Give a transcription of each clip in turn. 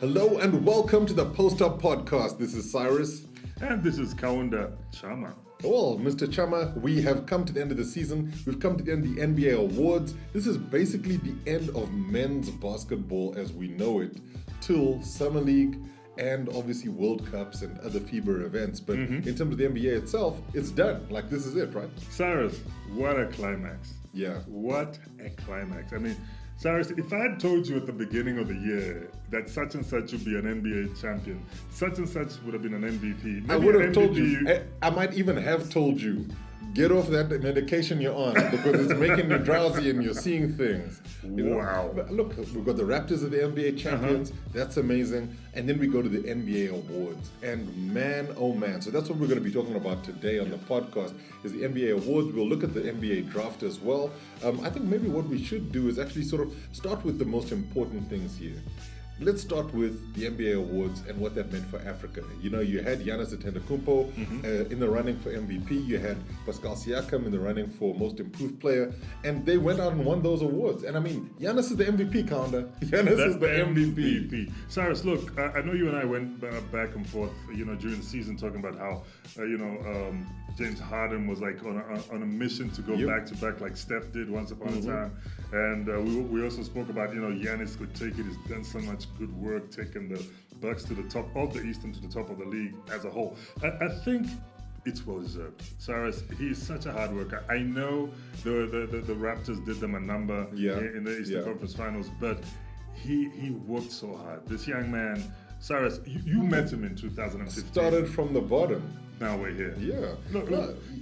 Hello and welcome to the Post Up Podcast. This is Cyrus. And this is Kaunda, Chama. Well, Mr. Chama, we have come to the end of the season. We've come to the end of the NBA awards. This is basically the end of men's basketball as we know it, till Summer League and obviously World Cups and other FIBA events. But in terms of the NBA itself, it's done. Like, this is it, right? Cyrus, what a climax. Yeah. What a climax. I mean, Cyrus, if I had told you at the beginning of the year that such and such would be an NBA champion, such and such would have been an MVP. I would have told you. I might even have told you, get off that medication you're on because it's making you drowsy and you're seeing things. Wow. But look, we've got the Raptors are the NBA champions. That's amazing. And then we go to the NBA awards. And man, oh man. So that's what we're going to be talking about today on the podcast is the NBA awards. We'll look at the NBA draft as well. I think maybe what we should do is actually sort of start with the most important things here. Let's start with the NBA awards and what that meant for Africa. You know, you had Giannis Antetokounmpo in the running for MVP. You had Pascal Siakam in the running for Most Improved Player. And they went out and won those awards. And I mean, Giannis is the MVP, Kaunda. Giannis is the MVP. Cyrus, look, I know you and I went back and forth, during the season talking about how, James Harden was like on a mission to go back-to-back like Steph did once upon a time. And we also spoke about, Giannis could take it. He's done so much good work taking the Bucks to the top of the East and to the top of the league as a whole. I think it's well deserved. Cyrus, he's such a hard worker. I know the Raptors did them a number in the Eastern Conference Finals, but he worked so hard. This young man, Cyrus, you met him in 2015. Started from the bottom. Now we're here. Yeah. Look,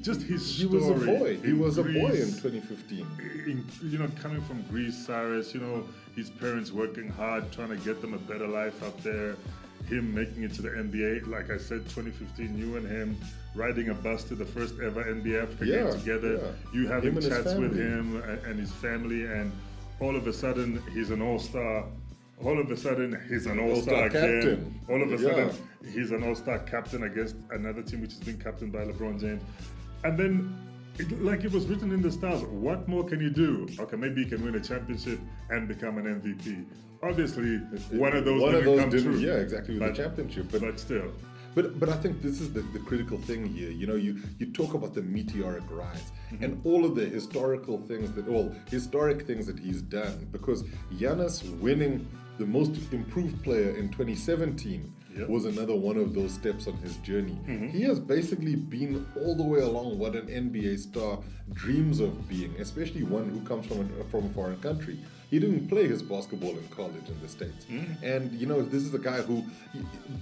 just his story. He was a boy. He was a boy in 2015. Coming from Greece, Cyrus, his parents working hard, trying to get them a better life out there. Him making it to the NBA, like I said, 2015, you and him riding a bus to the first ever NBA Africa game together. Yeah. You having chats with him and his family, and all of a sudden, he's an all-star. All of a sudden, he's an all-star again. Captain. All of a sudden, he's an all-star captain against another team which has been captained by LeBron James. And then, like it was written in the stars, what more can you do? Okay, maybe he can win a championship and become an MVP. Obviously, one of those didn't come true. Yeah, exactly, with the championship. But still. But I think this is the critical thing here. You talk about the meteoric rise and all of the historic things that he's done. Because Giannis winning the Most Improved Player in 2017 was another one of those steps on his journey. He has basically been all the way along what an NBA star dreams of being, especially one who comes from a foreign country. He didn't play his basketball in college in the States. And, this is a guy who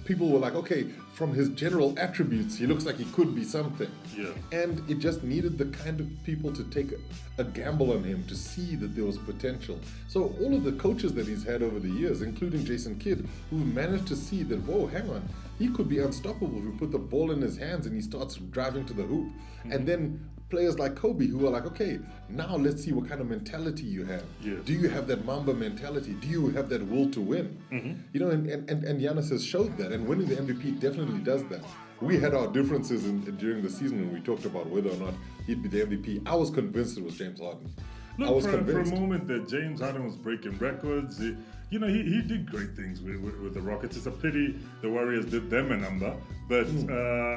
people were like, okay, from his general attributes, he looks like he could be something. Yeah. And it just needed the kind of people to take a gamble on him to see that there was potential. So all of the coaches that he's had over the years, including Jason Kidd, who managed to see that, whoa, hang on, he could be unstoppable if we put the ball in his hands and he starts driving to the hoop. And then players like Kobe who are like, okay, now let's see what kind of mentality you have. Yeah. Do you have that Mamba mentality? Do you have that will to win? And Giannis has showed that, and winning the MVP definitely does that. We had our differences during the season when we talked about whether or not he'd be the MVP. I was convinced it was James Harden. Look, for a moment that James Harden was breaking records. He did great things with the Rockets. It's a pity the Warriors did them a number. But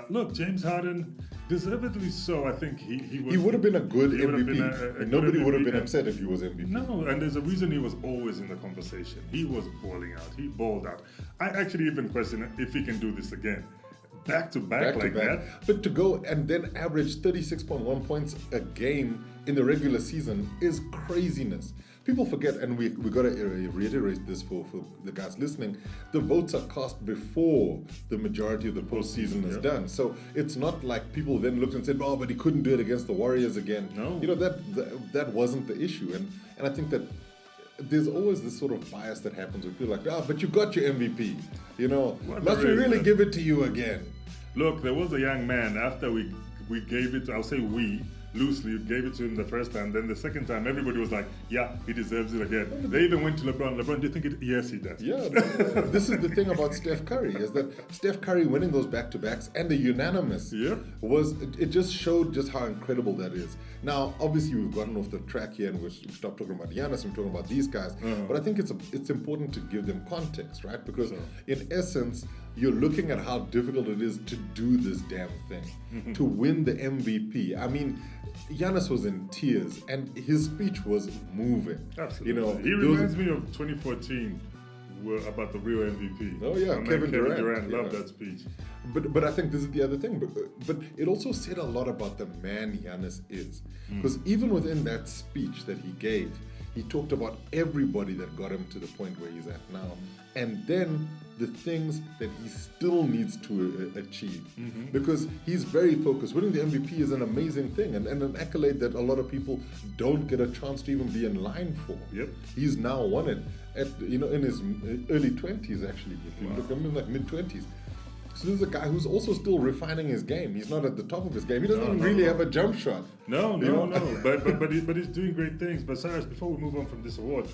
look, James Harden, deservedly so. I think he would have been a good MVP. Nobody would have been upset if he was MVP. No, and there's a reason he was always in the conversation. He was balling out. He balled out. I actually even question if he can do this again. Back to back like that. But to go and then average 36.1 points a game in the regular season is craziness. People forget, and we got to reiterate this for the guys listening, the votes are cast before the majority of the postseason is done. So it's not like people then looked and said, oh, but he couldn't do it against the Warriors again. No. That wasn't the issue. And I think that there's always this sort of bias that happens with people like, but you got your MVP. Must we really give it to you again? Look, there was a young man after we gave it, I'll say we loosely. You gave it to him the first time. Then the second time, everybody was like, yeah, he deserves it again. They even went to LeBron. LeBron, do you think it? Yes, he does. Yeah, this is the thing about Steph Curry, is that Steph Curry winning those back-to-backs and the unanimous it just showed just how incredible that is. Now, obviously, we've gotten off the track here and we've stopped talking about Giannis and talking about these guys. But I think it's important to give them context, right? Because in essence, you're looking at how difficult it is to do this damn thing, to win the MVP. I mean, Giannis was in tears, and his speech was moving. Absolutely. You know, he reminds me of 2014 about the real MVP. Oh yeah, Kevin Durant loved that speech. But I think this is the other thing. But it also said a lot about the man Giannis is, because even within that speech that he gave, he talked about everybody that got him to the point where he's at now, and then the things that he still needs to achieve, because he's very focused. Winning the MVP is an amazing thing and an accolade that a lot of people don't get a chance to even be in line for. He's now won it at in his early 20s actually. If you look at him, like mid 20s. So this is a guy who's also still refining his game. He's not at the top of his game. He doesn't really have a jump shot. No. But he's doing great things. But Cyrus, before we move on from this award,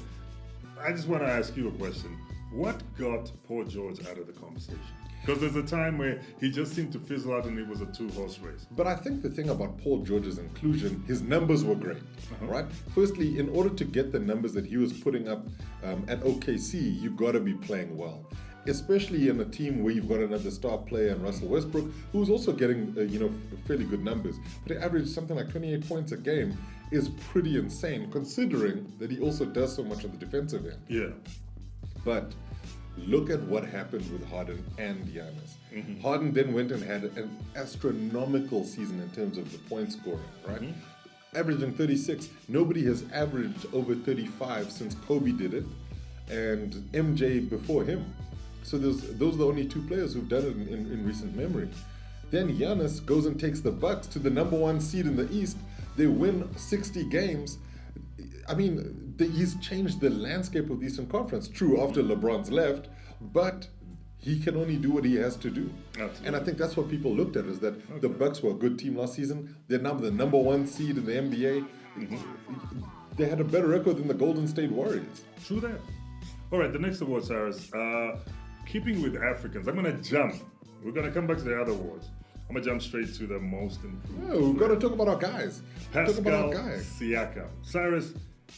I just want to ask you a question. What got Paul George out of the conversation? Because there's a time where he just seemed to fizzle out and it was a two-horse race. But I think the thing about Paul George's inclusion, his numbers were great, right? Firstly, in order to get the numbers that he was putting up at OKC, you've got to be playing well. Especially in a team where you've got another star player in Russell Westbrook, who's also getting fairly good numbers. But he averaged something like 28 points a game is pretty insane, considering that he also does so much on the defensive end. Yeah. But look at what happened with Harden and Giannis. Harden then went and had an astronomical season in terms of the point scoring, right? Averaging 36. Nobody has averaged over 35 since Kobe did it, and MJ before him. So those are the only two players who've done it in recent memory. Then Giannis goes and takes the Bucks to the number one seed in the East. They win 60 games. I mean, he's changed the landscape of the Eastern Conference. True, after LeBron's left, but he can only do what he has to do. Absolutely. And I think that's what people looked at, is that the Bucks were a good team last season. They're now the number one seed in the NBA. They had a better record than the Golden State Warriors. True that. All right, the next award, Cyrus. Keeping with Africans, I'm going to jump. We're going to come back to the other awards. I'm going to jump straight to the most improved. Yeah, we've got to talk about our guys. Pascal Siakam. Cyrus,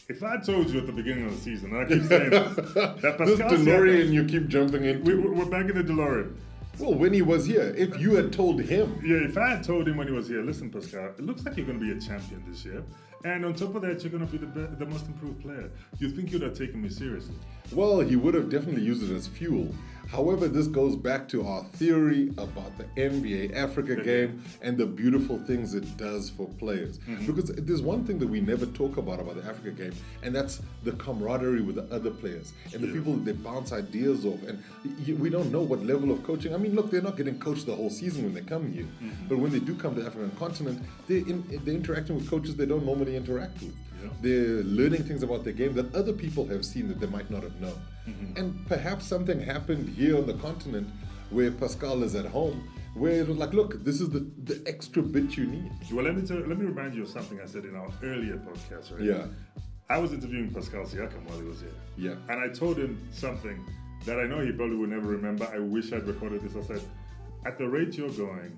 if I told you at the beginning of the season, and I keep saying this, that Pascal this DeLorean Siakam, you keep jumping into. We're back in the DeLorean. Well, when he was here, if you had told him. Yeah, if I had told him when he was here, listen, Pascal, it looks like you're going to be a champion this year. And on top of that, you're going to be the most improved player. You think you'd have taken me seriously? Well, he would have definitely used it as fuel. However, this goes back to our theory about the NBA Africa game and the beautiful things it does for players. Because there's one thing that we never talk about the Africa game, and that's the camaraderie with the other players and the people that they bounce ideas off. And we don't know what level of coaching. I mean, look, they're not getting coached the whole season when they come here. But when they do come to the African continent, they're interacting with coaches they don't normally interact with. They're learning things about their game that other people have seen that they might not have known. And perhaps something happened here on the continent where Pascal is at home, where it was like, look, this is the extra bit you need. Well, let me remind you of something I said in our earlier podcast, right? Yeah. I was interviewing Pascal Siakam while he was here. Yeah. And I told him something that I know he probably would never remember. I wish I'd recorded this. I said, at the rate you're going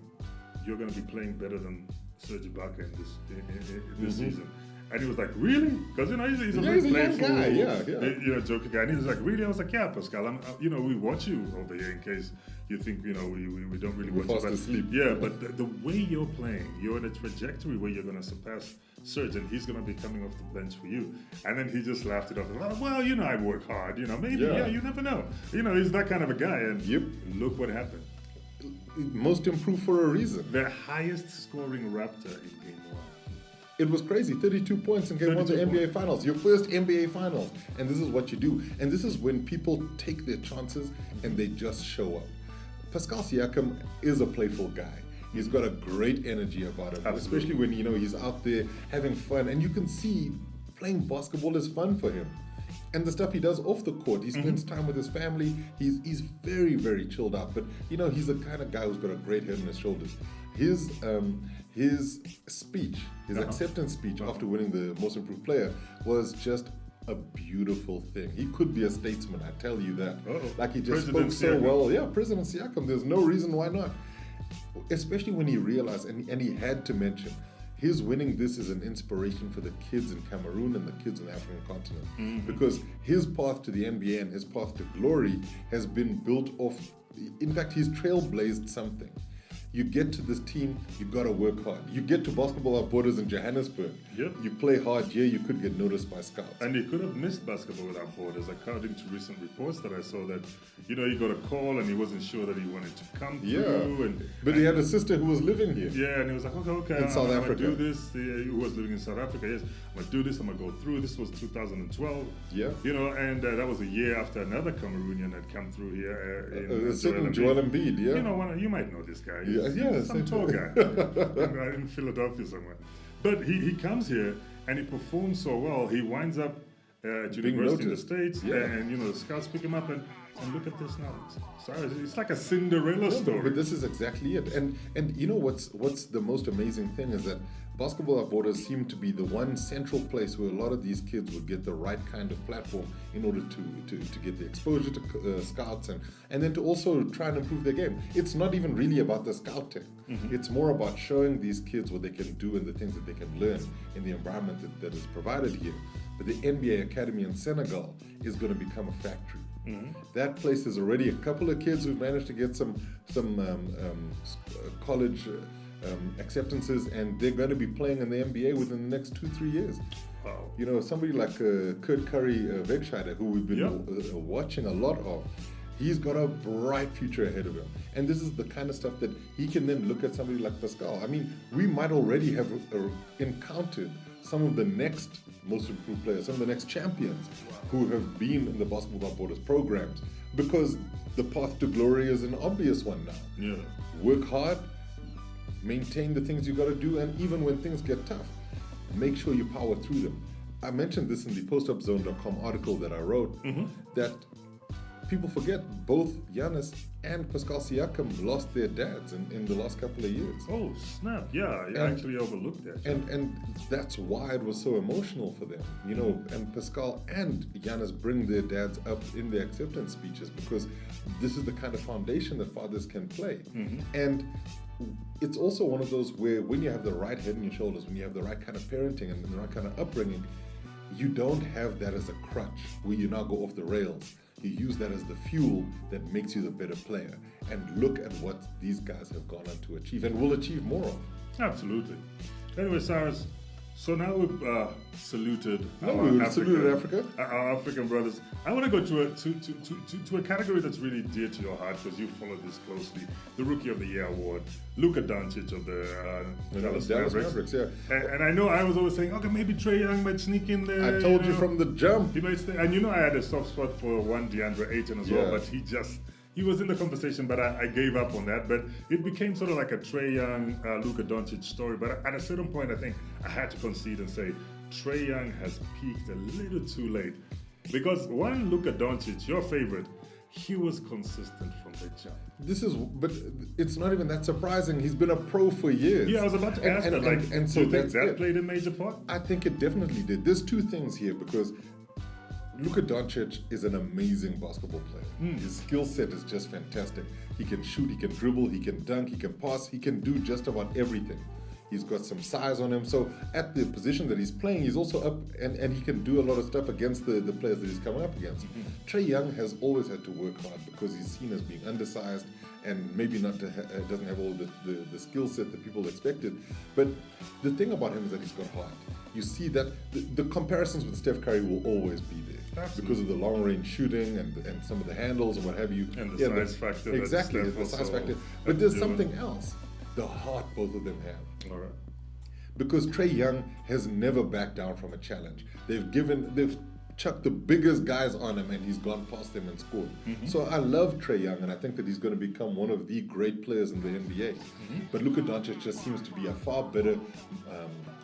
to be playing better than Serge Ibaka in this season. And he was like, really? Because, he's a very playful, guy, joker guy. And he was like, really? I was like, yeah, Pascal, we watch you over here in case you think, we don't really watch you. Fast asleep. Yeah, but the way you're playing, you're on a trajectory where you're going to surpass Serge, and he's going to be coming off the bench for you. And then he just laughed it off. Well, I work hard, maybe, you never know. He's that kind of a guy. And look what happened. Most improved for a reason. The highest scoring Raptor in Game 1. It was crazy. 32 points in Game 1 of the NBA Finals. Your first NBA Finals. And this is what you do. And this is when people take their chances and they just show up. Pascal Siakam is a playful guy. He's got a great energy about him. Absolutely. Especially when, he's out there having fun. And you can see playing basketball is fun for him. And the stuff he does off the court, he spends time with his family. He's very, very chilled out. But, he's the kind of guy who's got a great head on his shoulders. his speech, his acceptance speech after winning the Most Improved Player was just a beautiful thing. He could be a statesman, I tell you that. Like he just President spoke so Siakam. well. Yeah, President Siakam. There's no reason why not. Especially when he realized, and he had to mention, his winning this is an inspiration for the kids in Cameroon and the kids on the African continent. Because his path to the NBA and his path to glory has been built off, in fact, he's trailblazed something. You get to this team, you gotta work hard. You get to Basketball Without Borders in Johannesburg. Yep. You play hard, you could get noticed by scouts. And he could have missed Basketball Without Borders, according to recent reports that I saw that, he got a call and he wasn't sure that he wanted to come through. But he had a sister who was living here. Yeah, and he was like, okay, In South I'm Africa. gonna do this. He was living in South Africa, yes. I'm gonna do this, I'm gonna go through. This was 2012. Yeah. And that was a year after another Cameroonian had come through here. Joel Embiid, yeah. You might know this guy. Yeah, Some tall guy in Philadelphia somewhere. But he comes here and he performs so well. He winds up at university in the States, and the scouts pick him up and look at this now. It's like a Cinderella story. But this is exactly it. And you know what's the most amazing thing is that Basketball Without Borders seemed to be the one central place where a lot of these kids would get the right kind of platform in order to get the exposure to scouts and then to also try and improve their game. It's not even really about the scouting. It's more about showing these kids what they can do and the things that they can learn in the environment that is provided here. But the NBA Academy in Senegal is going to become a factory. That place is already a couple of kids who've managed to get some college acceptances, and they're going to be playing in the NBA within the next 2-3 years. Wow. Somebody like Kurt Curry Wegscheider, who we've been watching a lot of, he's got a bright future ahead of him. And this is the kind of stuff that he can then look at somebody like Pascal. I mean, we might already have encountered some of the next most improved players, some of the next champions who have been in the Basketball Without Borders programs, because the path to glory is an obvious one now. Yeah. Work hard, maintain the things you got to do, and even when things get tough, make sure you power through them. I mentioned this in the postupzone.com article that I wrote, that people forget both Giannis and Pascal Siakam lost their dads in the last couple of years. Oh, snap. Yeah, I actually overlooked that. And that's why it was so emotional for them. And Pascal and Giannis bring their dads up in their acceptance speeches because this is the kind of foundation that fathers can play. And it's also one of those where when you have the right head on your shoulders, when you have the right kind of parenting and the right kind of upbringing, you don't have that as a crutch where you now go off the rails. You use that as the fuel that makes you the better player. And look at what these guys have gone on to achieve and will achieve more of. Absolutely. Anyway, Cyrus, so now we've saluted Africa. Our African brothers. I want to go to a category that's really dear to your heart because you followed this closely. The Rookie of the Year award, Luka Doncic of the Dallas Mavericks. Yeah. And I know I was always saying, okay, maybe Trae Young might sneak in there. I told you from the jump. He might stay. And I had a soft spot for one DeAndre Ayton as well, but he was in the conversation, but I gave up on that. But it became sort of like a Trae Young, Luka Doncic story. But at a certain point, I think I had to concede and say Trae Young has peaked a little too late. Because one, Luka Doncic, your favorite, he was consistent from the jump. But it's not even that surprising. He's been a pro for years. Yeah, I was about to ask that. So do you think that played a major part? I think it definitely did. There's two things here because Luka Doncic is an amazing basketball player. His skill set is just fantastic. He can shoot, he can dribble, he can dunk, he can pass, he can do just about everything. He's got some size on him. So at the position that he's playing, he's also up and he can do a lot of stuff against the players that he's coming up against. Trae Young has always had to work hard because he's seen as being undersized and maybe doesn't have all the skill set that people expected. But the thing about him is that he's got heart. You see that the comparisons with Steph Curry will always be there. Absolutely. Because of the long range shooting and some of the handles and what have you. And the size factor. Exactly, the size factor. But there's something else. The heart both of them have. All right. Because Trae Young has never backed down from a challenge. They've chucked the biggest guys on him and he's gone past them and scored. So I love Trae Young and I think that he's going to become one of the great players in the NBA. But Luka Doncic just seems to be a far better,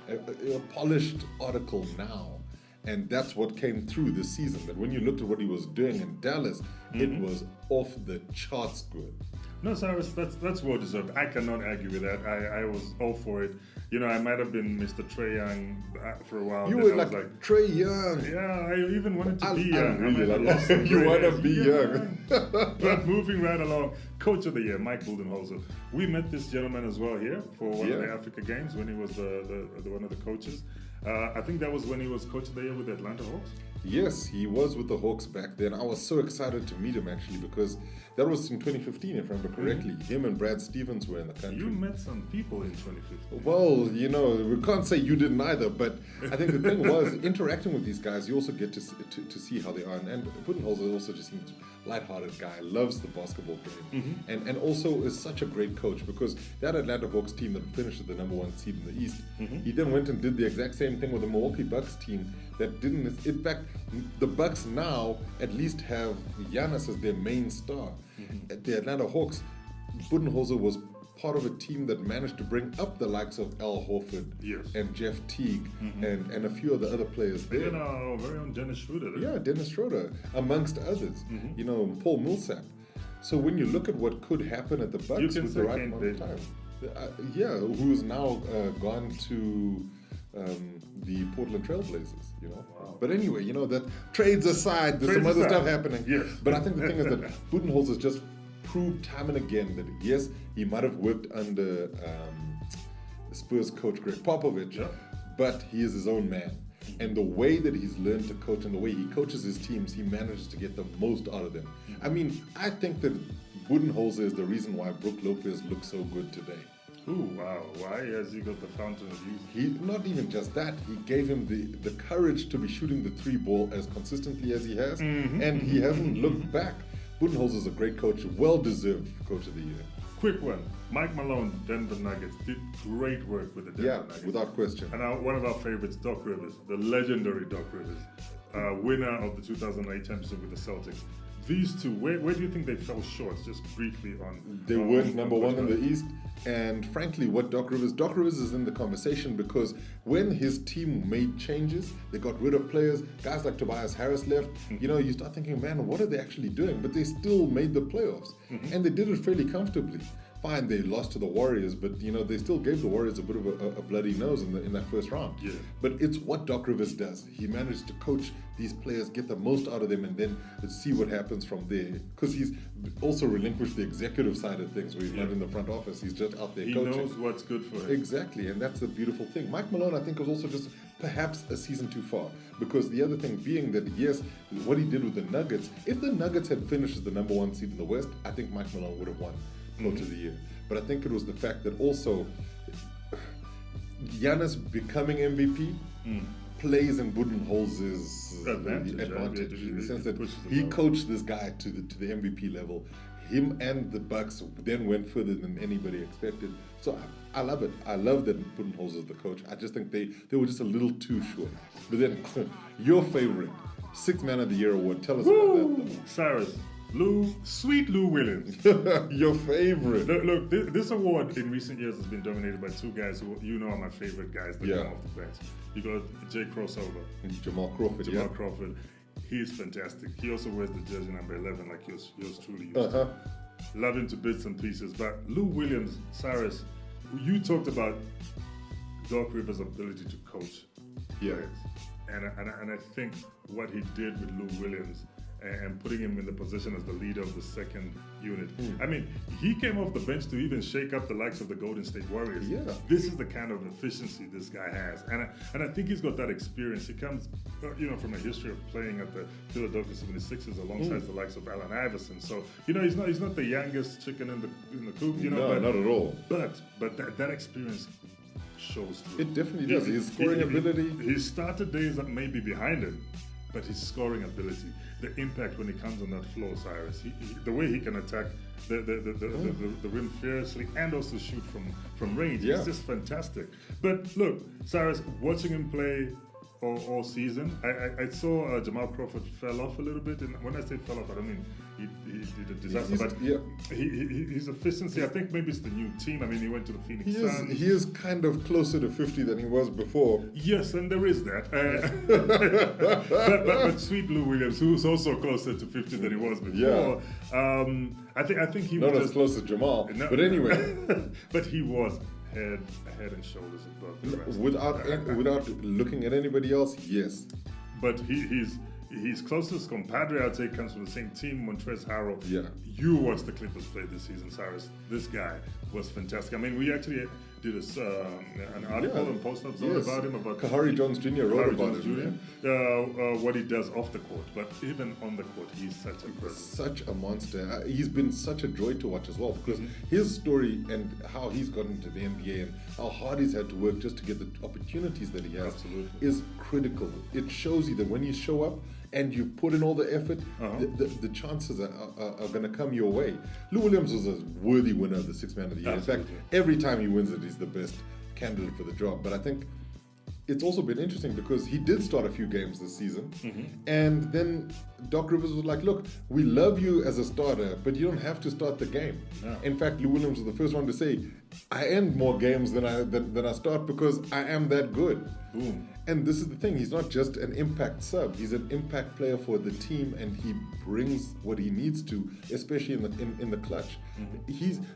a polished article now. And that's what came through this season. That when you looked at what he was doing in Dallas, it was off the charts good. No, Cyrus, that's well deserved. I cannot argue with that. I was all for it. You know, I might have been Mr. Trey Young for a while. You were like Trey Young. Yeah, I even wanted to be young. I really like you want to be young. But moving right along, Coach of the Year, Mike Budenholzer. We met this gentleman as well here for one of the Africa Games when he was the one of the coaches. I think that was when he was Coach of the Year with the Atlanta Hawks. Yes, he was with the Hawks back then. I was so excited to meet him actually because that was in 2015, if I remember correctly. Him and Brad Stevens were in the country. You met some people in 2015. Well, you know, we can't say you didn't either, but I think the thing was, interacting with these guys, you also get to see how they are. And Budenholzer also just seems lighthearted guy, loves the basketball game, and also is such a great coach because that Atlanta Hawks team that finished at the number 1 seed in the East, he then went and did the exact same thing with the Milwaukee Bucks team that didn't. In fact, the Bucks now at least have Giannis as their main star. At the Atlanta Hawks, Budenholzer was part of a team that managed to bring up the likes of Al Horford and Jeff Teague and a few of the other players there. Even our very own Dennis Schroeder. Yeah, Dennis Schroeder, amongst others. You know, Paul Millsap. So when you look at what could happen at the Bucks with the right amount of time, who is now gone to the Portland Trailblazers, you know. Wow. But anyway, you know, that trades aside, there's some other stuff happening. Yes. But I think the thing is that Budenholzer just proved time and again that yes, he might have worked under Spurs coach Greg Popovich, but he is his own man. And the way that he's learned to coach and the way he coaches his teams, he manages to get the most out of them. I mean, I think that Budenholzer is the reason why Brook Lopez looks so good today. Ooh, wow. Why has he got the fountain of youth? He not even just that, he gave him the courage to be shooting the 3 ball as consistently as he has, and he hasn't looked back. Budenholzer is a great coach, well-deserved Coach of the Year. Quick one. Mike Malone, Denver Nuggets, did great work with the Denver Nuggets. Without question. And one of our favorites, Doc Rivers, the legendary Doc Rivers, winner of the 2008 championship with the Celtics. These two, where do you think they fell short? Just briefly on. They weren't number 1 in the East, and frankly, Doc Rivers is in the conversation because when his team made changes, they got rid of players. Guys like Tobias Harris left. You know, you start thinking, man, what are they actually doing? But they still made the playoffs, and they did it fairly comfortably. Fine, they lost to the Warriors, but you know they still gave the Warriors a bit of a bloody nose in that first round. Yeah. But it's what Doc Rivers does. He managed to coach these players, get the most out of them, and then see what happens from there. Because he's also relinquished the executive side of things, where he's not in the front office. He's just out there coaching. He knows what's good for him. Exactly, and that's the beautiful thing. Mike Malone, I think, was also just perhaps a season too far. Because the other thing being that, yes, what he did with the Nuggets, if the Nuggets had finished as the number 1 seed in the West, I think Mike Malone would have won Coach of the Year. But I think it was the fact that also Giannis becoming MVP plays in Budenholzer's advantage in the sense that he coached this guy to the MVP level. Him and the Bucks then went further than anybody expected. So I love it. I love that Budenholzer is the coach. I just think they were just a little too short. But then your favorite, 6th Man of the Year award. Tell us about that, though. Cyrus. Sweet Lou Williams. Your favorite. Look, this award in recent years has been dominated by 2 guys who you know are my favorite guys that come off the bench. You got Jay Crossover. Jamal Crawford. Crawford. He's fantastic. He also wears the jersey number 11 like yours truly used to. Love him to bits and pieces. But Lou Williams, Cyrus, you talked about Doc Rivers' ability to coach players. And I think what he did with Lou Williams and putting him in the position as the leader of the second unit. I mean, he came off the bench to even shake up the likes of the Golden State Warriors. Yeah. This is the kind of efficiency this guy has. And I think he's got that experience. He comes, from a history of playing at the Philadelphia 76ers alongside the likes of Allen Iverson. So, he's not the youngest chicken in the coop, No, not at all. But that experience shows through. It definitely does. His scoring ability. His started days that may be behind him, but his scoring ability, the impact when he comes on that floor, Cyrus, the way he can attack the rim fiercely and also shoot from range, it's just fantastic. But look, Cyrus, watching him play all season. I saw Jamal Crawford fell off a little bit, and when I say fell off, I don't mean he did a disaster, but his efficiency, I think maybe it's the new team. I mean, he went to the Phoenix Suns. He is kind of closer to 50 than he was before. Yes, and there is that. But sweet Lou Williams, who's also closer to 50 than he was before. I think he was not as close as Jamal. No, but anyway, but he was head and shoulders above the rest. Without looking at anybody else, yes. But his closest compadre, I'd say, comes from the same team, Montrezl Harrell. Yeah. You watched the Clippers play this season, Cyrus. This guy was fantastic. I mean, we actually did an article and post-up about him. About Kahari Jones Jr. wrote about him. What he does off the court. But even on the court, he's such a person. Such a monster. He's been such a joy to watch as well, because his story and how he's gotten into the NBA and how hard he's had to work just to get the opportunities that he has is critical. It shows you that when you show up and you put in all the effort, the chances are going to come your way. Lou Williams was a worthy winner of the Sixth Man of the Year. Absolutely. In fact, every time he wins it, he's the best candidate for the job. But I think it's also been interesting because he did start a few games this season, and then Doc Rivers was like, look, we love you as a starter, but you don't have to start the game. No. In fact, Lou Williams was the first one to say, I end more games than I start because I am that good. Boom. And this is the thing, he's not just an impact sub, he's an impact player for the team, and he brings what he needs to, especially in the clutch.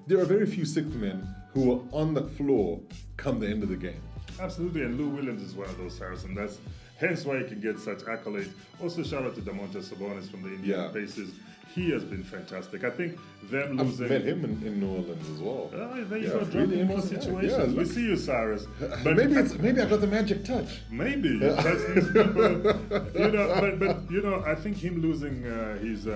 There are very few sixth men who are on the floor come the end of the game. Absolutely, and Lou Williams is one of those, Cyrus, and that's hence why he can get such accolades. Also, shout out to Domantas Sabonis from the Indiana Pacers. He has been fantastic. I think them losing... I've met him in New Orleans as well. There you go, really in more situations. We see you, Cyrus. But maybe I got the magic touch. Maybe you touch these people. But I think him losing his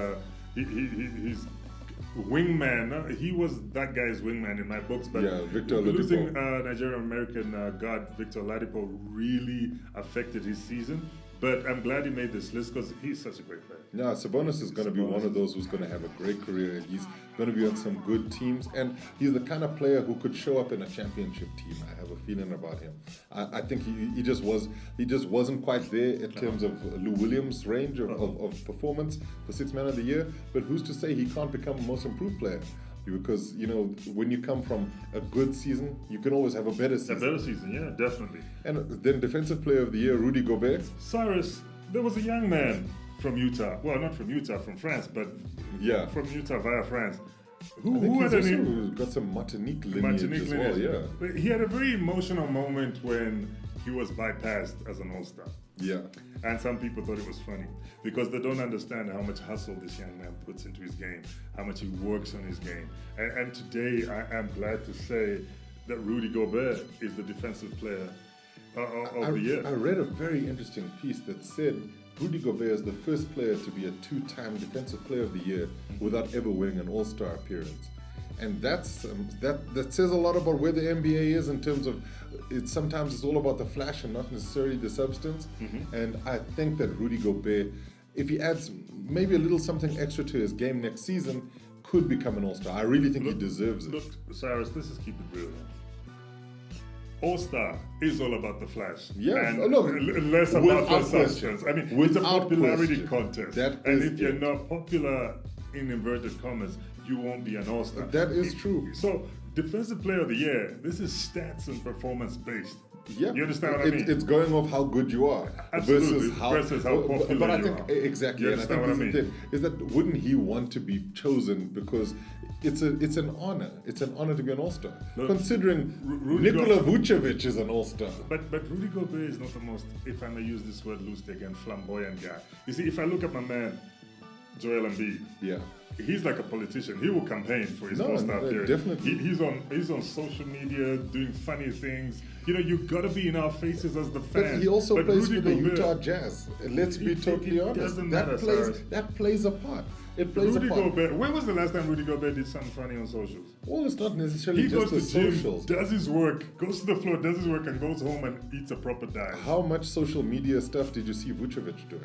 wingman. He was that guy's wingman in my books. But Victor Oladipo. Losing Nigerian-American guard Victor Oladipo really affected his season. But I'm glad he made this list because he's such a great player. Yeah, Sabonis is going to be one of those who's going to have a great career. He's going to be on some good teams, and he's the kind of player who could show up in a championship team. I have a feeling about him. I think he just wasn't quite there in terms of Lou Williams' range of performance for Sixth Man of the Year. But who's to say he can't become a most improved player? Because, when you come from a good season, you can always have a better season. A better season, yeah, definitely. And then Defensive Player of the Year, Rudy Gobert. Cyrus, there was a young man from Utah. Well, not from Utah, from France, but from Utah via France. Who had got some Martinique lineage as well, yeah. He had a very emotional moment when he was bypassed as an All-Star. Yeah. And some people thought it was funny because they don't understand how much hustle this young man puts into his game, how much he works on his game. And today, I am glad to say that Rudy Gobert is the defensive player of the year. I read a very interesting piece that said Rudy Gobert is the first player to be a two-time Defensive Player of the Year without ever winning an All-Star appearance. And that says a lot about where the NBA is in terms of sometimes it's all about the flash and not necessarily the substance. And I think that Rudy Gobert, if he adds maybe a little something extra to his game next season, could become an All-Star. I really think he deserves it. Look, Cyrus, this is keep it real. All-Star is all about the flash. Yeah, and less about the substance. I mean, it's a popularity contest. And if you're not popular, in inverted commas, you won't be an All-Star. That is true. So, Defensive Player of the Year, this is stats and performance based. Yeah. You understand what I mean? It's going off how good you are versus how popular but I you think, are. Exactly. You and I think understand what I mean? Is that wouldn't he want to be chosen because it's an honor. It's an honor to be an All-Star. Considering Nikola Vucevic is an All-Star. But Rudy Gobert is not the most, if I may use this word loosely again, flamboyant guy. You see, if I look at my man, Joel Embiid, he's like a politician. He will campaign for his All-Star period. Definitely. He's on social media doing funny things. You got to be in our faces as the fans. But he also plays Rudy for the Gobert, Utah Jazz. Let's be totally honest. Doesn't matter, that plays a part. It plays Rudy a part. Gobert. When was the last time Rudy Gobert did something funny on socials? Well, it's not necessarily He just goes the to socials. gym, does his work, goes to the floor, does his work, and goes home and eats a proper diet. How much social media stuff did you see Vucevic doing?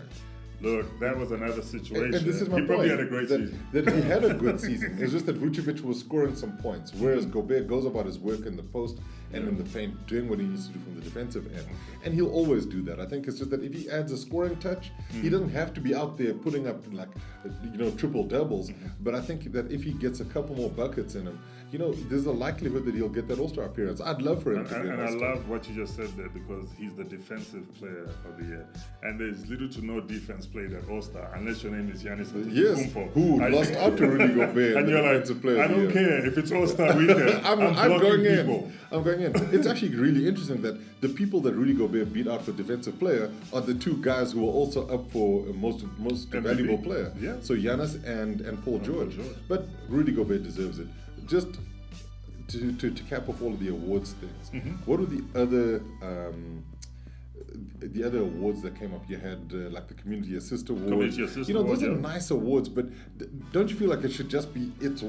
Look, that was another situation. And this is my he probably had a great season. That he had a good season. It's just that Vucevic was scoring some points, whereas Gobert goes about his work in the post and in the paint, doing what he needs to do from the defensive end. And he'll always do that. I think it's just that if he adds a scoring touch, he doesn't have to be out there putting up like, triple doubles. But I think that if he gets a couple more buckets in him, there's a likelihood that he'll get that All-Star appearance. I'd love for him to be an And I All-Star. love what you just said there, because he's the defensive player of the year. And there's little to no defense played at All-Star unless your name is Giannis Yes, Antetokounmpo. who lost out to Rudy Gobert. And you're like, I don't care if it's All-Star weekend. I'm going people. in. I'm going in. It's actually really interesting that the people that Rudy Gobert beat out for defensive player are the two guys who are also up for most MVP. valuable player. Yeah. So Giannis and Paul George. But Rudy Gobert deserves it. Just to cap off all of the awards things. What were the other awards that came up? You had like the Community Assist Award. Community Assist those Award, are nice awards, but don't you feel like it should just be its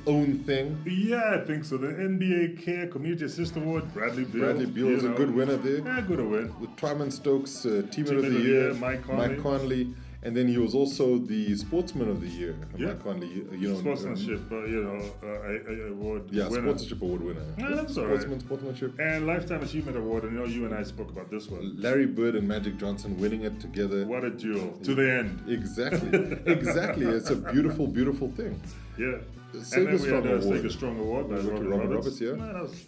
own thing? Yeah, I think so. The NBA Care Community Assist Award, Bradley Beal. Was a good winner there. Yeah, good win. The Twyman Stokes Team of the Year, Mike Conley. And then he was also the Sportsman of the Year, Mike Conley. Sportsmanship, award yeah, winner. Sportsmanship award winner. Yeah, that's all right. Sportsmanship. And Lifetime Achievement Award, and you and I spoke about this one. Larry Bird and Magic Johnson winning it together. What a duo, to the end. Exactly. It's a beautiful, beautiful thing. Yeah. Sega and then Strong we had Award. Sega Strong Award by Robert Roberts. Yeah. No, that was...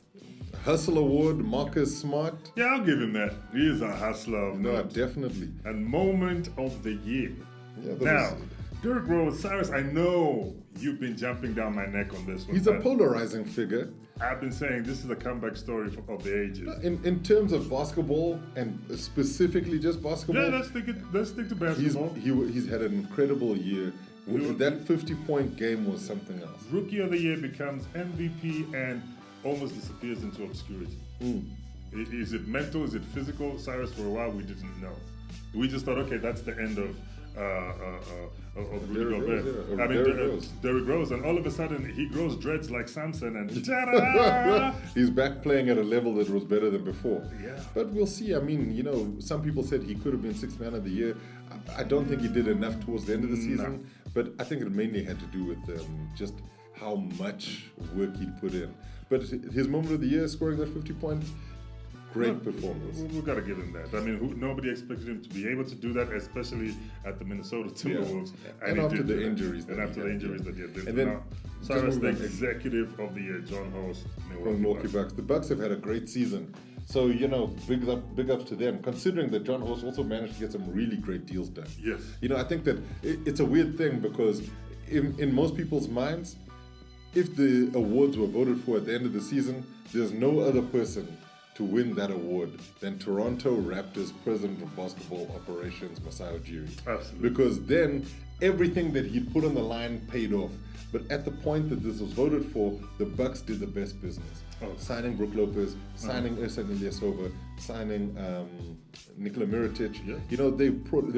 Hustle Award, Marcus Smart. Yeah, I'll give him that. He is a hustler of note. Definitely. And Moment of the Year. Yeah, now, Derrick Rose, Cyrus, I know you've been jumping down my neck on this one. He's a polarizing figure. I've been saying this is a comeback story of the ages. In terms of basketball, and specifically just basketball. Yeah, let's stick to basketball. He's had an incredible year. That 50-point game was something else. Rookie of the Year becomes MVP and almost disappears into obscurity. Is it mental? Is it physical? Cyrus, for a while, we didn't know. We just thought, okay, that's the end of Rudy Gobert. Derrick Rose, and all of a sudden he grows dreads like Samson, and he's back playing at a level that was better than before. Yeah. But we'll see. I mean, some people said he could have been Sixth Man of the Year. I don't think he did enough towards the end of the season, but I think it mainly had to do with just how much work he'd put in. But his moment of the year, scoring that 50 points, great performance. We've got to give him that. I mean, nobody expected him to be able to do that, especially at the Minnesota Timberwolves. Yeah. And after the injuries. And after the injuries that he had. And then, Cyrus, the executive of the year, John Host, Milwaukee Bucks. The Bucks have had a great season. So, big ups to them, considering that John Host also managed to get some really great deals done. Yes. I think that it's a weird thing because in most people's minds, if the awards were voted for at the end of the season, there's no other person to win that award than Toronto Raptors President of Basketball Operations, Masai Ujiri. Absolutely. Because then everything that he put on the line paid off. But at the point that this was voted for, the Bucks did the best business. Signing Brook Lopez, signing Ersan Ilyasova, signing Nikola Mirotic. Yeah. They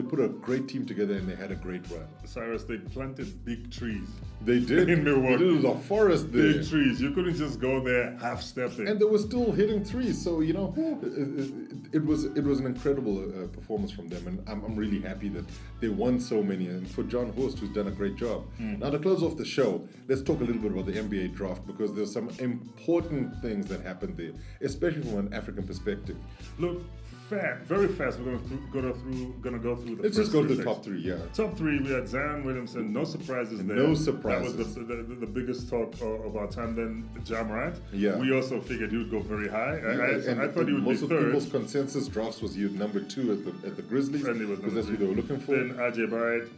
put a great team together and they had a great run. Cyrus, they planted big trees. They did. In Milwaukee. There was a forest there. Big trees. You couldn't just go there half-stepping. And they were still hitting threes. So, it was an incredible performance from them. And I'm really happy that they won so many. And for John Horst, who's done a great job. Now, to close off the show, let's talk a little bit about the NBA draft because there's some important things that happened there, especially from an African perspective. Look, very fast. We're gonna go through the. Let's just go to the top three. Yeah. Top three. We had Zion Williamson. No surprises there. No surprises. That was the biggest talk of our time. Then Ja Morant. Yeah. We also figured he would go very high. I thought he would be most third. Most of people's consensus drafts was you number 2 at the Grizzlies because that's who they were looking for. Then RJ Barrett.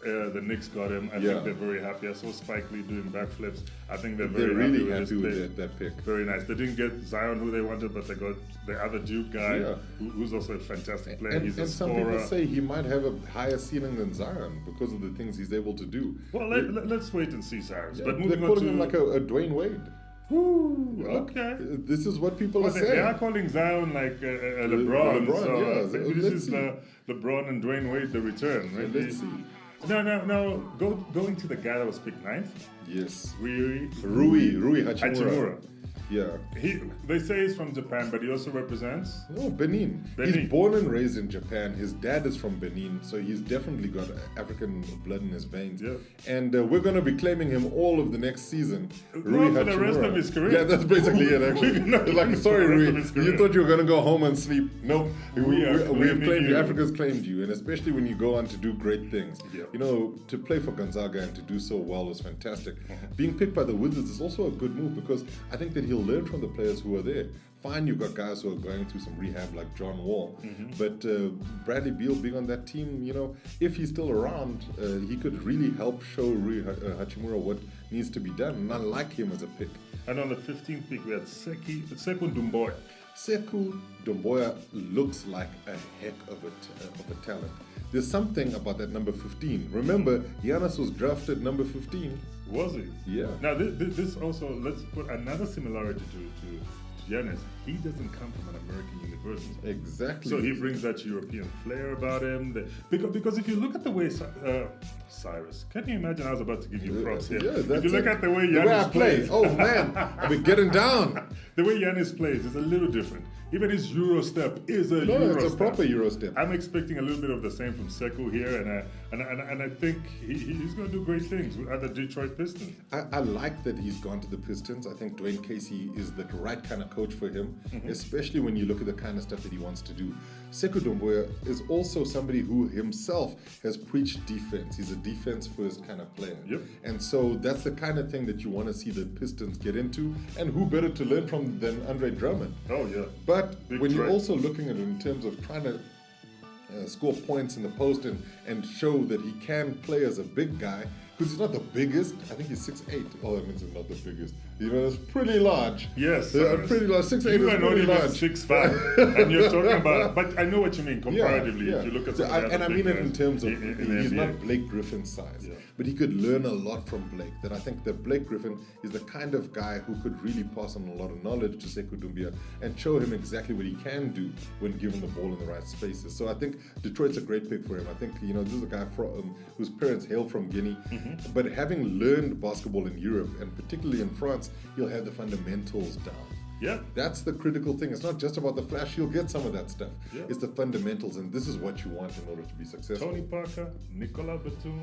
The Knicks got him. I think they're very happy. I saw Spike Lee doing backflips. I think they're really happy with with that pick. Very nice. They didn't get Zion who they wanted, but they got the other Duke guy who's also a fantastic player. He's a some scorer. people say he might have a higher ceiling than Zion because of the things he's able to do. Well, let's wait and see, Cyrus. But moving they're calling him like a Dwayne Wade. Ooh, okay. This is what people are saying. They are calling Zion like a LeBron. Maybe this is LeBron and Dwayne Wade, the return. Right? Let's see. No. Going to the guy that was picked 9th. Yes. Rui Hachimura. Yeah. They say he's from Japan, but he also represents. No, Benin. He's born and raised in Japan. His dad is from Benin, so he's definitely got African blood in his veins. Yeah. And we're going to be claiming him all of the next season. No, for the rest of his career. Yeah, that's basically it, actually. Like, sorry, Rui, you thought you were going to go home and sleep. Nope. We have claimed you. Africa's claimed you, and especially when you go on to do great things. Yeah. You know, to play for Gonzaga and to do so well was fantastic. Being picked by the Wizards is also a good move because I think that he'll learn from the players who are there. Fine, you've got guys who are going through some rehab like John Wall, but Bradley Beal being on that team, you know, if he's still around, he could really help show Rui Hachimura what needs to be done, and I like him as a pick. And on the 15th pick, we had Sekou Doumbouya. Sekou Doumbouya looks like a heck of a talent. There's something about that number 15. Remember, Giannis was drafted number 15. Was he? Yeah. Now, this also, let's put another similarity to Giannis. He doesn't come from an American university. Exactly. So he brings that European flair about him. Because if you look at the way Cyrus, can you imagine? I was about to give you props here. Yeah, if you look at the way Giannis plays. Oh man, I've been getting down. The way Giannis plays is a little different. Even his Euro step is a Euro step. It's a proper Euro step. I'm expecting a little bit of the same from Sekou here, and I think he's going to do great things at the Detroit Pistons. I like that he's gone to the Pistons. I think Dwayne Casey is the right kind of coach for him, especially when you look at the kind of stuff that he wants to do. Sekou Doumbouya is also somebody who himself has preached defense. He's a defense-first kind of player. Yep. And so that's the kind of thing that you want to see the Pistons get into, and who better to learn from than Andre Drummond? Oh, yeah. But Big when you're threat. also looking at it in terms of trying to score points in the post and show that he can play as a big guy, because he's not the biggest. I think he's 6'8". Oh, that means he's not the biggest. You know, it's pretty large. Yes. Pretty large. 6'8" is pretty large. You are not even 6'5", and you're talking about. But I know what you mean comparatively. Yeah. If you look at so some of the and I other mean big it in guys terms of in he's the not NBA. Blake Griffin's size, Yeah. but he could learn a lot from Blake. That I think that Blake Griffin is the kind of guy who could really pass on a lot of knowledge to Sekou Doumbouya and show him exactly what he can do when given the ball in the right spaces. So I think Detroit's a great pick for him. I think, you know, this is a guy whose parents hail from Guinea, but having learned basketball in Europe and particularly in France, he'll have the fundamentals down. Yeah. That's the critical thing. It's not just about the flash. You'll get some of that stuff. Yeah. It's the fundamentals, and this is what you want in order to be successful. Tony Parker, Nicolas Batum,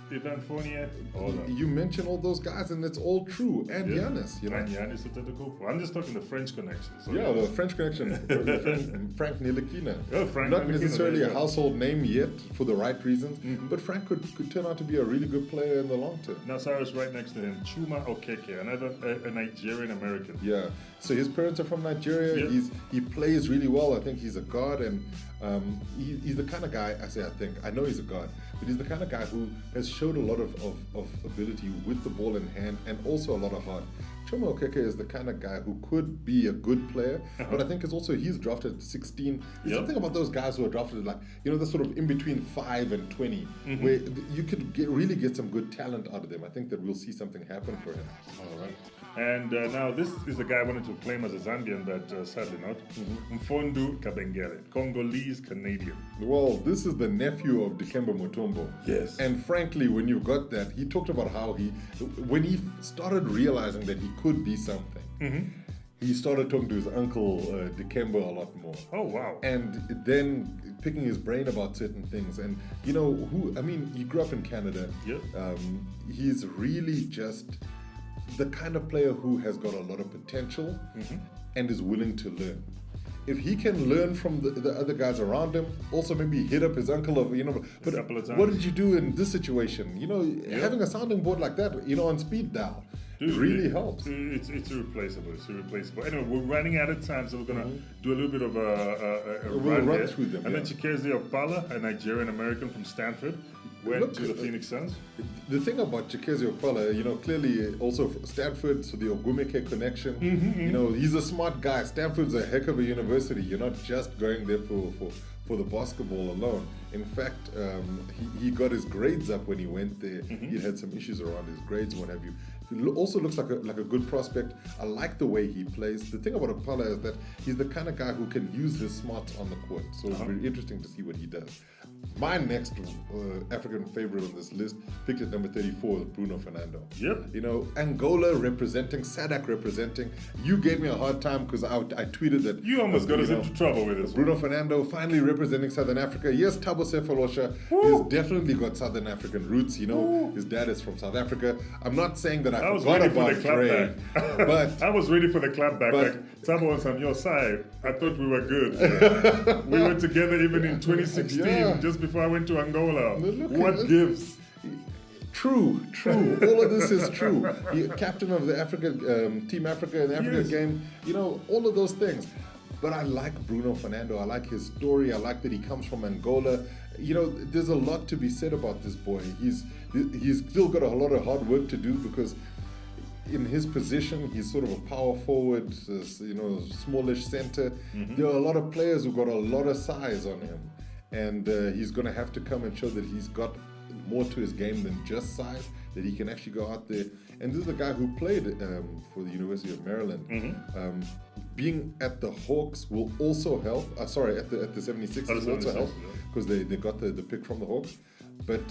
Ivan Fournier, all that. You mention all those guys, and it's all true. And Giannis, you know. And Giannis Antetokounmpo. I'm just talking the French connection. So Yeah, the French connection, Frank Ntilikina. Oh, Frank Not Ntilikina, necessarily there a you go. household name yet for the right reasons, but Frank could turn out to be a really good player in the long term. Now Cyrus right next to him, Chuma Okeke, another a Nigerian American. Yeah. So his parents are from Nigeria. Yeah. He plays really well. I think he's a guard, and he's the kind of guy. I know he's a guard, but he's the kind of guy who has showed a lot of ability with the ball in hand and also a lot of heart. Chuma Okeke is the kind of guy who could be a good player, but I think he's drafted at 16. There's something about those guys who are drafted like, you know, the sort of in between 5 and 20, where you could really get some good talent out of them. I think that we'll see something happen for him. All right. And now this is the guy I wanted to claim as a Zambian, but sadly not. Mfondu Kabengele, Congolese Canadian. Well, this is the nephew of Dikembe Mutombo. Yes. And frankly, when you've got that, he talked about how when he started realizing that he could be something, he started talking to his uncle Dikembe a lot more. Oh, wow. And then picking his brain about certain things. And, you know, he grew up in Canada. Yep. He's really just the kind of player who has got a lot of potential and is willing to learn. If he can learn from the other guys around him, also maybe hit up his uncle of, you know, but what did you do in this situation? You know, having a sounding board like that, you know, on speed dial, really helps. It's irreplaceable. It's irreplaceable. Anyway, we're running out of time, so we're gonna do a little bit of a run here. through them. And then Chikezie Opala, a Nigerian American from Stanford, went to the Phoenix Suns. The thing about Chikezie Opala, you know, clearly also Stanford, so the Ogumike connection. You know, he's a smart guy. Stanford's a heck of a university. You're not just going there for the basketball alone. In fact, he got his grades up when he went there. He had some issues around his grades and what have you. He also looks like a good prospect. I like the way he plays. The thing about Opala is that he's the kind of guy who can use his smarts on the court. So it's very interesting to see what he does. My next African favorite on this list, picked at number 34, is Bruno Fernando. Yep. You know, Angola representing, SADC representing. You gave me a hard time because I tweeted that. You almost got us into trouble with this. Bruno Fernando finally representing Southern Africa. Yes, Thabo Sefolosha has definitely got Southern African roots. You know, his dad is from South Africa. I'm not saying that I forgot about Dre, but I was ready for the clapback. Like, Thabo was on your side. I thought we were good. We were together even in 2016, just before I went to Angola. What gives? True. All of this is true. Captain of the African Team Africa in the African game. You know, all of those things. But I like Bruno Fernando. I like his story. I like that he comes from Angola. You know, there's a lot to be said about this boy. He's still got a lot of hard work to do because in his position, he's sort of a power forward, smallish center. There are a lot of players who've got a lot of size on him. And he's going to have to come and show that he's got more to his game than just size, that he can actually go out there. And this is a guy who played for the University of Maryland. Being at the Hawks will also help. At the 76ers will also help because they got the pick from the Hawks. But,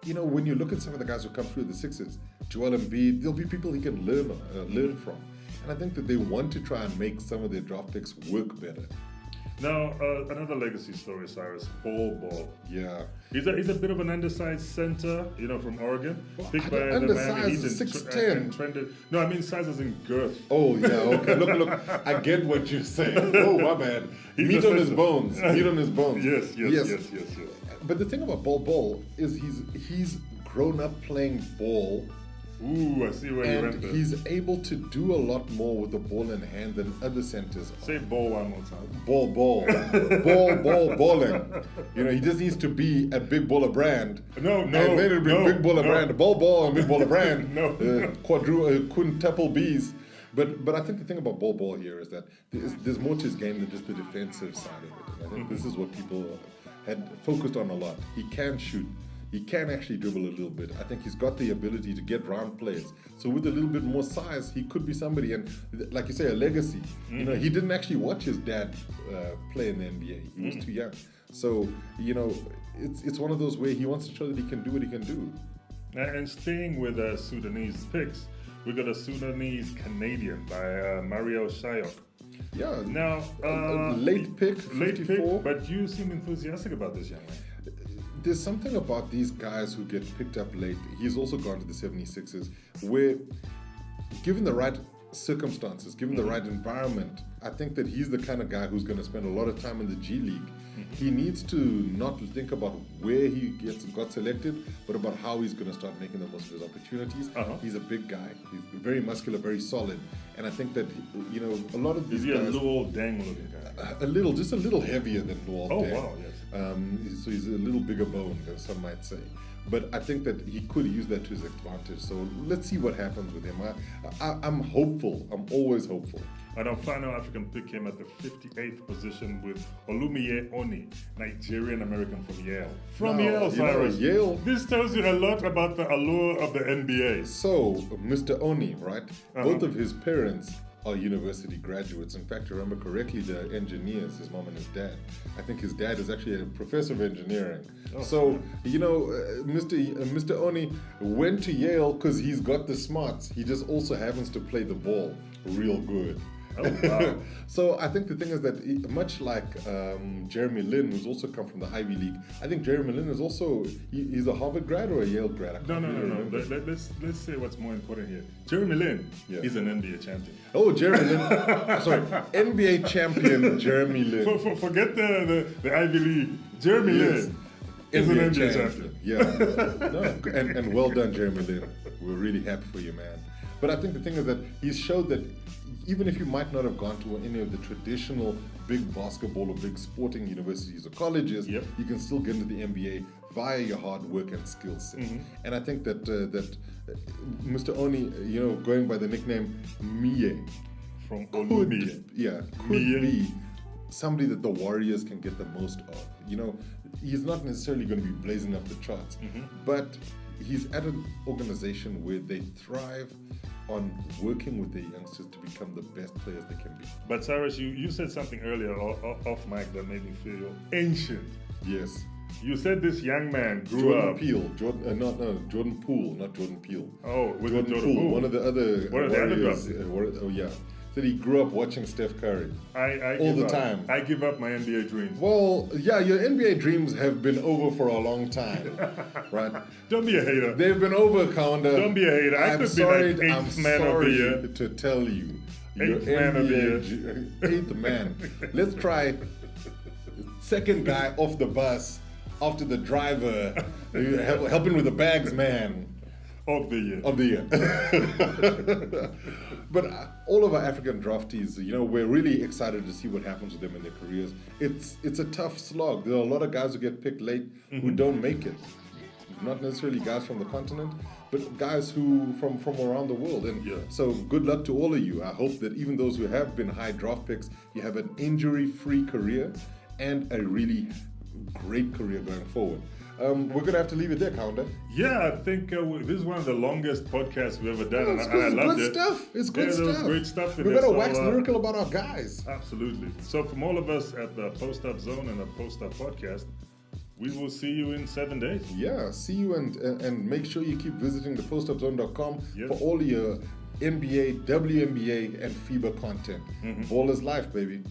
when you look at some of the guys who come through the Sixers, Joel Embiid, there'll be people he can learn from. And I think that they want to try and make some of their draft picks work better. Now, another legacy story, Cyrus. Ball. Yeah. He's a bit of an undersized center, from Oregon. Picked by the Miami Heat. 6'10". No, I mean size as in girth. Oh, yeah, okay. Look, I get what you're saying. Oh, my bad. Meat on his bones. Yes. But the thing about Ball is he's grown up playing ball. Ooh, I see where you went there. And he's able to do a lot more with the ball in hand than other centers are. Say ball one more time. Balling. He just needs to be a big baller brand. No. And then it'll be big baller brand. Ball and big baller brand. No. Quintuple Bs. But I think the thing about Ball here is that there's more to his game than just the defensive side of it. And I think this is what people had focused on a lot. He can shoot. He can actually dribble a little bit. I think he's got the ability to get round players. So with a little bit more size, he could be somebody. And like you say, a legacy. He didn't actually watch his dad play in the NBA. He was too young. So, it's one of those where he wants to show that he can do what he can do. And staying with Sudanese picks, we got a Sudanese Canadian by Mario Shayok. Yeah. Now, late pick, 54. But you seem enthusiastic about this young man. There's something about these guys who get picked up late. He's also gone to the 76ers, where given the right circumstances, given the right environment, I think that he's the kind of guy who's going to spend a lot of time in the G League. He needs to not think about where he got selected, but about how he's going to start making the most of his opportunities. He's a big guy. He's very muscular, very solid. And I think that, a lot of these guys... Is he a Luol Deng looking guy? Just a little heavier than Luol Deng. Oh, wow, yes. So he's a little bigger bone, as some might say. But I think that he could use that to his advantage. So let's see what happens with him. I'm hopeful. I'm always hopeful. And our final African pick came at the 58th position with Olumiye Oni, Nigerian-American from Yale. Yale, Cyrus. Yale. This tells you a lot about the allure of the NBA. So, Mr. Oni, right? Both of his parents are university graduates. In fact, I remember correctly, they're engineers, his mom and his dad. I think his dad is actually a professor of engineering. Mr. Oni went to Yale because he's got the smarts. He just also happens to play the ball real good. Oh, wow. So I think the thing is that much like Jeremy Lin, who's also come from the Ivy League, I think Jeremy Lin is also, he's a Harvard grad or a Yale grad? No. Let's say what's more important here. Jeremy Lin is an NBA champion. Oh, Jeremy Lin. Sorry, NBA champion Jeremy Lin. Forget the Ivy League. Jeremy Lin is an NBA champion. Yeah. And well done, Jeremy Lin. We're really happy for you, man. But I think the thing is that he's showed that even if you might not have gone to any of the traditional big basketball or big sporting universities or colleges, you can still get into the NBA via your hard work and skill set. And I think that Mr. Oni, going by the nickname Miye, from Olumiye, could be somebody that the Warriors can get the most of. You know, he's not necessarily going to be blazing up the charts, but he's at an organization where they thrive on working with their youngsters to become the best players they can be. But Cyrus, you said something earlier off mic that made me feel ancient. Yes. You said this young man grew up. Jordan Poole, not Jordan Peele. Oh, was it Jordan Poole? Poole? One of the other One of the other Warriors. drafted. Oh yeah. Said he grew up watching Steph Curry I all give the up. time. I give up my NBA dreams. Well, yeah, your NBA dreams have been over for a long time, right? Don't be a hater. They've been over, Kaunda. Don't be a hater. I could be like eighth man of the year. To tell you, Eighth man of the year. Eighth man. Let's try second guy off the bus after the driver, helping with the bags man. Of the year. Of the year. But all of our African draftees, you know, we're really excited to see what happens with them in their careers. It's a tough slog. There are a lot of guys who get picked late who don't make it. Not necessarily guys from the continent, but guys who from around the world. And so good luck to all of you. I hope that even those who have been high draft picks, you have an injury-free career and a really great career going forward. We're going to have to leave it there, Kaunda. Yeah, I think this is one of the longest podcasts we've ever done, It's and I loved good it. stuff. It's good stuff. There was great stuff in We there. better wax lyrical about our guys. Absolutely. So from all of us at the Post Up Zone and the Post Up Podcast, we will see you in 7 days. Yeah, see you and make sure you keep visiting thepostupzone.com for all your NBA, WNBA, and FIBA content. Ball is life, baby.